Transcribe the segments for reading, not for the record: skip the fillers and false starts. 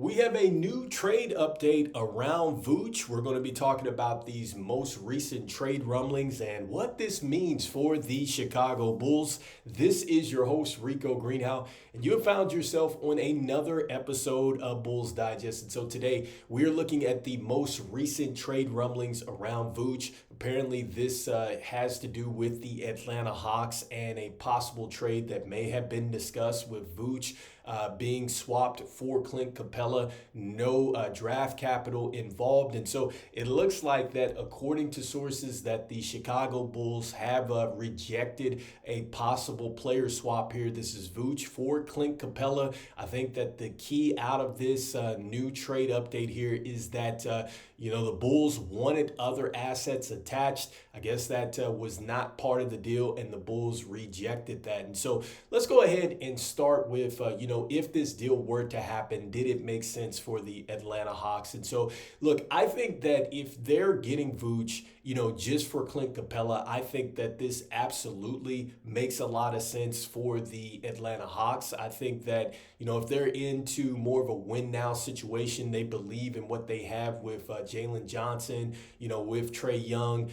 We have a new trade update around Vooch. We're going to be talking about these most recent trade rumblings and what this means for the Chicago Bulls. This is your host, Rico Greenhowe, and you have found yourself on another episode of Bulls Digest. And so today we're looking at the most recent trade rumblings around Vooch. Apparently, this has to do with the Atlanta Hawks and a possible trade that may have been discussed with Vooch being swapped for Clint Capela. No draft capital involved. And so it looks like that, according to sources, that the Chicago Bulls have rejected a possible player swap here. This is Vooch for Clint Capela. I think that the key out of this new trade update here is that the Bulls wanted other assets attached. I guess that was not part of the deal, and the Bulls rejected that. And so let's go ahead and start with, if this deal were to happen, did it make sense for the Atlanta Hawks? And so, look, I think that if they're getting Vooch, just for Clint Capela, I think that this absolutely makes a lot of sense for the Atlanta Hawks. I think that, if they're into more of a win now situation, they believe in what they have with Jalen Johnson, with Trae Young,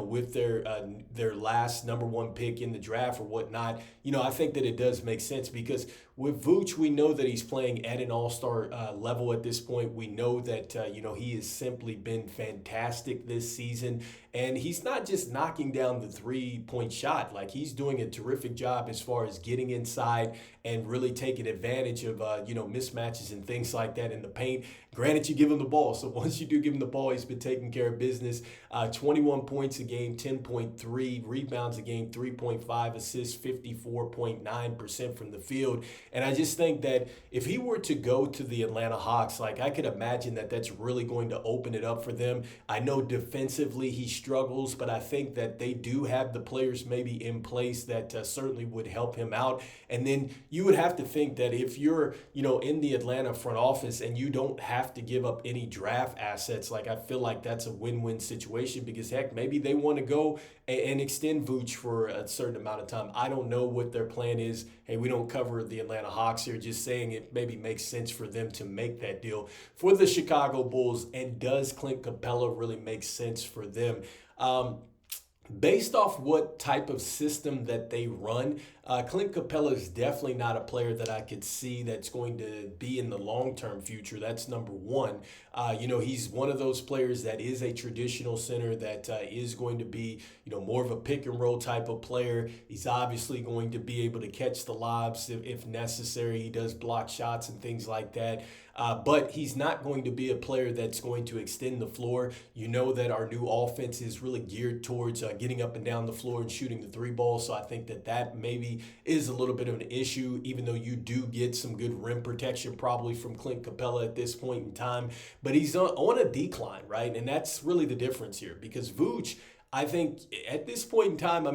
with their last number one pick in the draft or whatnot, I think that it does make sense because with Vooch, we know that he's playing at an all-star level at this point. We know that, he has simply been fantastic this season. And he's not just knocking down the three-point shot. Like, he's doing a terrific job as far as getting inside and really taking advantage of, mismatches and things like that in the paint. Granted, you give him the ball. So once you do give him the ball, he's been taking care of business. 21 points a game, 10.3 rebounds a game, 3.5 assists, 54.9% from the field. And I just think that if he were to go to the Atlanta Hawks, I could imagine that that's really going to open it up for them. I know defensively he struggles, but I think that they do have the players maybe in place that certainly would help him out. And then you would have to think that if you're, in the Atlanta front office and you don't have to give up any draft assets, I feel like that's a win-win situation because, heck, maybe they want to go and extend Vooch for a certain amount of time. I don't know what their plan is. Hey, we don't cover the Atlanta Hawks here, just saying it maybe makes sense for them to make that deal for the Chicago Bulls. And does Clint Capela really make sense for them? Based off what type of system that they run, Clint Capela is definitely not a player that I could see that's going to be in the long-term future. That's number one. He's one of those players that is a traditional center that is going to be, more of a pick-and-roll type of player. He's obviously going to be able to catch the lobs if necessary. He does block shots and things like that. But he's not going to be a player that's going to extend the floor. You know that our new offense is really geared towards getting up and down the floor and shooting the three ball. So I think that maybe is a little bit of an issue, even though you do get some good rim protection probably from Clint Capela at this point in time. But he's on a decline, right? And that's really the difference here because Vooch, I think at this point in time,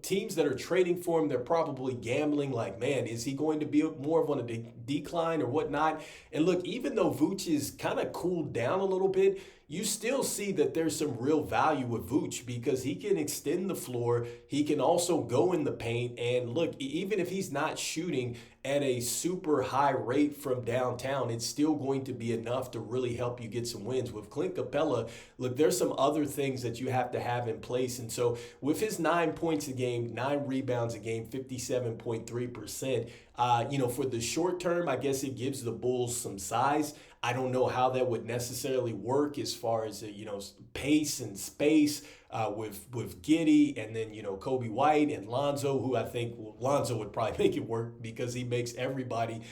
teams that are trading for him, they're probably gambling man, is he going to be more of on a decline or whatnot? And look, even though Vooch is kind of cooled down a little bit, you still see that there's some real value with Vooch because he can extend the floor. He can also go in the paint. And look, even if he's not shooting at a super high rate from downtown, it's still going to be enough to really help you get some wins. With Clint Capela, look, there's some other things that you have to have in place. And so with his 9 points a game, 9 rebounds a game, 57.3%, for the short term, I guess it gives the Bulls some size. I don't know how that would necessarily work as far as, pace and space with Giddey and then, Kobe White and Lonzo, who I think Lonzo would probably make it work because he makes everybody,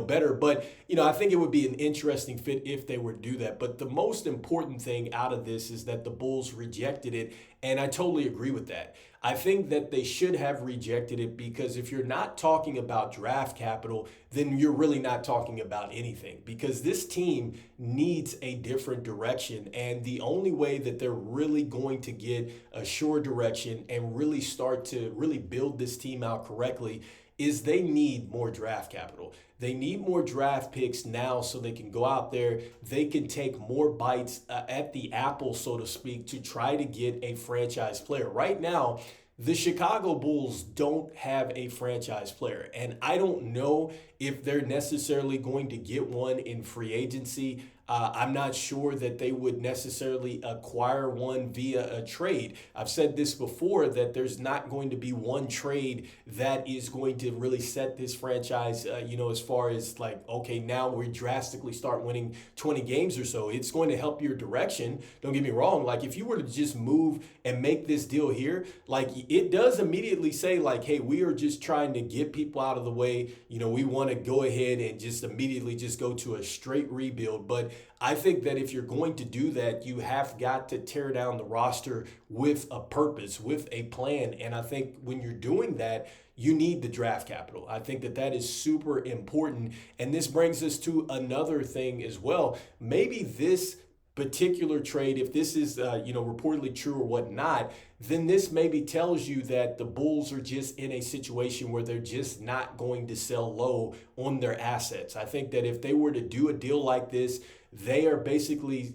better. But, I think it would be an interesting fit if they were to do that. But the most important thing out of this is that the Bulls rejected it. And I totally agree with that. I think that they should have rejected it because if you're not talking about draft capital, then you're really not talking about anything because this team needs a different direction. And the only way that they're really going to get a sure direction and really start to really build this team out correctly is they need more draft capital. They need more draft picks now so they can go out there. They can take more bites at the apple, so to speak, to try to get a franchise player. Right now, The Chicago Bulls don't have a franchise player, and I don't know if they're necessarily going to get one in free agency. I'm not sure that they would necessarily acquire one via a trade. I've said this before that there's not going to be one trade that is going to really set this franchise, as far as like, okay, now we drastically start winning 20 games or so. It's going to help your direction. Don't get me wrong. Like if you were to just move and make this deal here, like it does immediately say like, hey, we are just trying to get people out of the way. We want to go ahead and just immediately just go to a straight rebuild. But I think that if you're going to do that, you have got to tear down the roster with a purpose, with a plan. And I think when you're doing that, you need the draft capital. I think that that is super important. And this brings us to another thing as well. Maybe this particular trade, if this is reportedly true or whatnot, then this maybe tells you that the Bulls are just in a situation where they're just not going to sell low on their assets. I think that if they were to do a deal like this, they are basically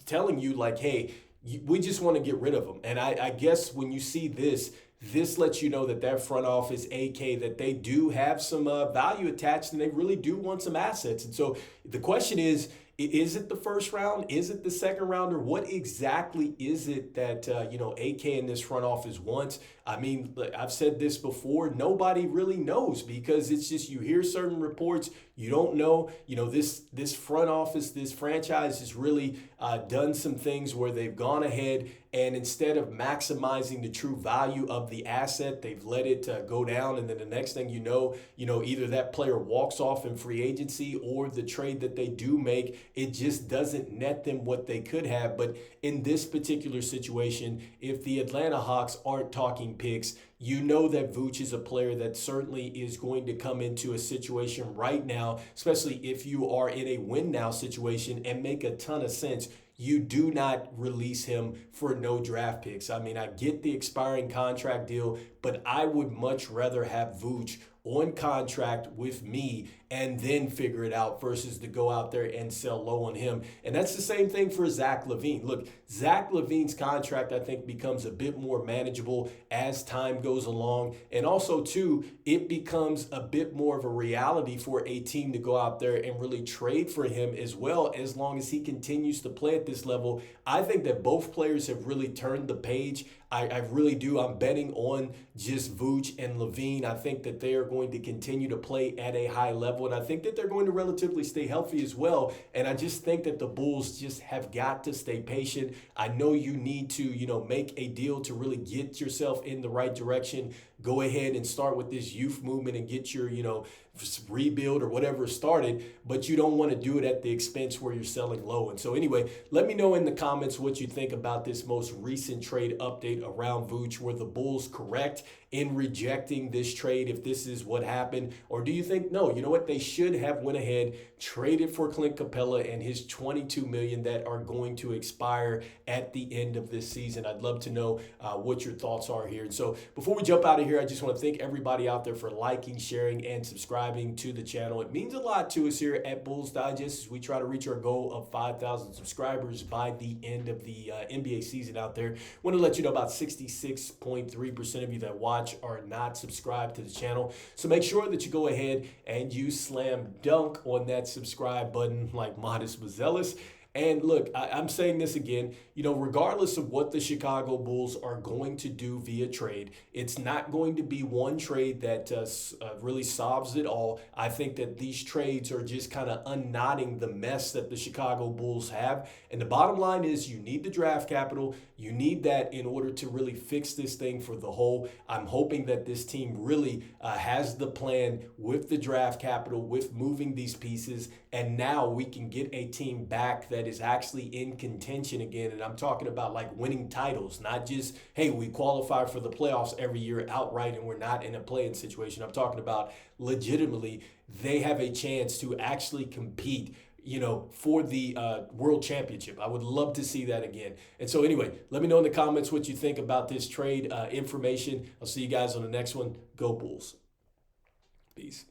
telling you like, hey, we just want to get rid of them. And I guess when you see this lets you know that that front office, AK, that they do have some value attached and they really do want some assets. And so the question is it the first round? Is it the second round? Or what exactly is it that, AK in this front office wants? I mean, I've said this before, nobody really knows because it's just you hear certain reports, you don't know. This front office, this franchise has really done some things where they've gone ahead and instead of maximizing the true value of the asset, they've let it go down. And then the next thing you know, either that player walks off in free agency or the trade that they do make, it just doesn't net them what they could have. But in this particular situation, if the Atlanta Hawks aren't talking picks, you know that Vooch is a player that certainly is going to come into a situation right now, especially if you are in a win now situation and make a ton of sense. You do not release him for no draft picks. I mean, I get the expiring contract deal, but I would much rather have Vooch on contract with me and then figure it out versus to go out there and sell low on him. And that's the same thing for Zach LaVine. Look, Zach LaVine's contract, I think, becomes a bit more manageable as time goes along. And also, too, it becomes a bit more of a reality for a team to go out there and really trade for him as well, as long as he continues to play at this level. I think that both players have really turned the page. I really do. I'm betting on just Vooch and LaVine. I think that they are going to continue to play at a high level, and I think that they're going to relatively stay healthy as well. And I just think that the Bulls just have got to stay patient. I know you need to, make a deal to really get yourself in the right direction. Go ahead and start with this youth movement and get your, rebuild or whatever started, but you don't want to do it at the expense where you're selling low. And so anyway, let me know in the comments what you think about this most recent trade update around Vooch. Were the Bulls correct in rejecting this trade if this is what happened? Or do you think, no, you know what, they should have went ahead, traded for Clint Capela and his $22 million that are going to expire at the end of this season? I'd love to know what your thoughts are here. And so before we jump out of here, I just want to thank everybody out there for liking, sharing, and subscribing to the channel. It means a lot to us here at Bulls Digest as we try to reach our goal of 5,000 subscribers by the end of the NBA season out there. Want to let you know about 66.3% of you that watch are not subscribed to the channel. So make sure that you go ahead and you slam dunk on that subscribe button like Modest was zealous. And look, I'm saying this again, regardless of what the Chicago Bulls are going to do via trade, it's not going to be one trade that really solves it all. I think that these trades are just kind of unknotting the mess that the Chicago Bulls have. And the bottom line is you need the draft capital. You need that in order to really fix this thing for the whole. I'm hoping that this team really has the plan with the draft capital, with moving these pieces, and now we can get a team back that is actually in contention again. And I'm talking about like winning titles, not just, hey, we qualify for the playoffs every year outright and we're not in a play-in situation. I'm talking about legitimately they have a chance to actually compete for the world championship. I would love to see that again. And so anyway, let me know in the comments what you think about this trade information. I'll see you guys on the next one. Go Bulls. Peace.